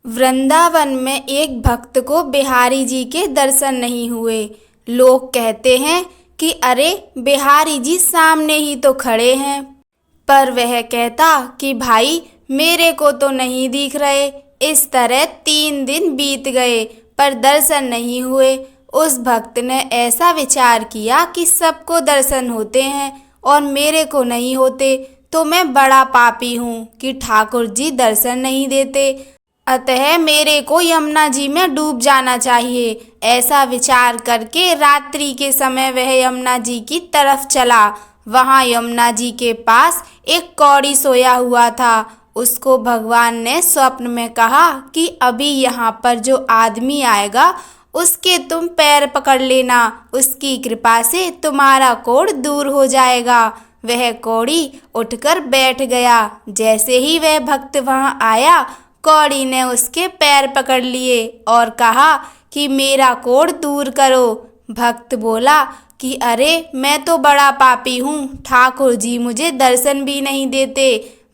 वृंदावन में एक भक्त को बिहारी जी के दर्शन नहीं हुए। लोग कहते हैं कि अरे बिहारी जी सामने ही तो खड़े हैं, पर वह कहता कि भाई मेरे को तो नहीं दिख रहे। इस तरह 3 दिन बीत गए पर दर्शन नहीं हुए। उस भक्त ने ऐसा विचार किया कि सबको दर्शन होते हैं और मेरे को नहीं होते, तो मैं बड़ा पापी हूँ कि ठाकुर जी दर्शन नहीं देते, अतः मेरे को यमुना जी में डूब जाना चाहिए। ऐसा विचार करके रात्रि के समय वह यमुना जी की तरफ चला। वहाँ यमुना जी के पास एक कौड़ी सोया हुआ था। उसको भगवान ने स्वप्न में कहा कि अभी यहाँ पर जो आदमी आएगा उसके तुम पैर पकड़ लेना, उसकी कृपा से तुम्हारा कोढ़ दूर हो जाएगा। वह कौड़ी उठकर बैठ गया। जैसे ही वह भक्त वहाँ आया, कौड़ी ने उसके पैर पकड़ लिए और कहा कि मेरा कोढ़ दूर करो। भक्त बोला कि अरे मैं तो बड़ा पापी हूँ, ठाकुर जी मुझे दर्शन भी नहीं देते।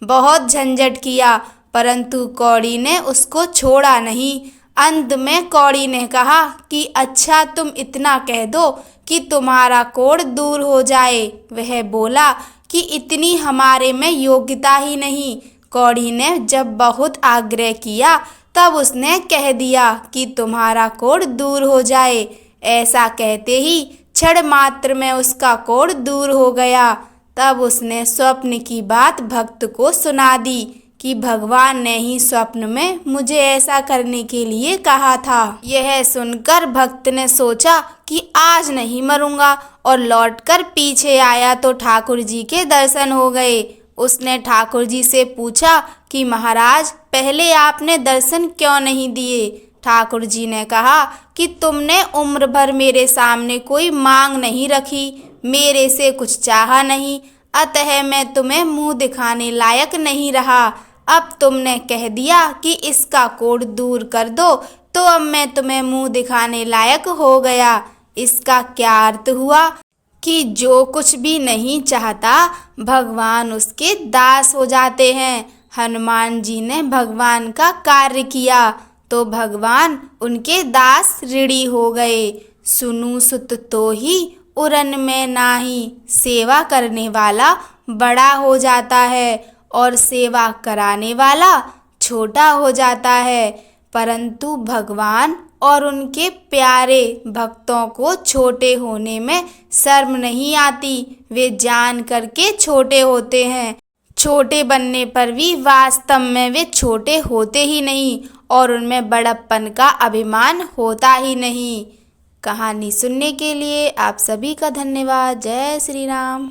बहुत झंझट किया परंतु कौड़ी ने उसको छोड़ा नहीं। अंत में कौड़ी ने कहा कि अच्छा तुम इतना कह दो कि तुम्हारा कोढ़ दूर हो जाए। वह बोला कि इतनी हमारे में योग्यता ही नहीं। कौड़ी ने जब बहुत आग्रह किया तब उसने कह दिया कि तुम्हारा कोढ़ दूर हो जाए। ऐसा कहते ही क्षण मात्र में उसका कोढ़ दूर हो गया। तब उसने स्वप्न की बात भक्त को सुना दी कि भगवान ने ही स्वप्न में मुझे ऐसा करने के लिए कहा था। यह सुनकर भक्त ने सोचा कि आज नहीं मरूंगा और लौटकर पीछे आया तो ठाकुर जी के दर्शन हो गए। उसने ठाकुर जी से पूछा कि महाराज पहले आपने दर्शन क्यों नहीं दिए। ठाकुर जी ने कहा कि तुमने उम्र भर मेरे सामने कोई मांग नहीं रखी, मेरे से कुछ चाहा नहीं, अतः मैं तुम्हें मुंह दिखाने लायक नहीं रहा। अब तुमने कह दिया कि इसका कोढ़ दूर कर दो, तो अब मैं तुम्हें मुंह दिखाने लायक हो गया। इसका क्या अर्थ हुआ कि जो कुछ भी नहीं चाहता भगवान उसके दास हो जाते हैं। हनुमान जी ने भगवान का कार्य किया तो भगवान उनके दास ऋणी हो गए। सुनु सुत तो ही उरन में नाही, सेवा करने वाला बड़ा हो जाता है और सेवा कराने वाला छोटा हो जाता है। परंतु भगवान और उनके प्यारे भक्तों को छोटे होने में शर्म नहीं आती। वे जान करके छोटे होते हैं। छोटे बनने पर भी वास्तव में वे छोटे होते ही नहीं और उनमें बड़प्पन का अभिमान होता ही नहीं। कहानी सुनने के लिए आप सभी का धन्यवाद। जय श्री राम।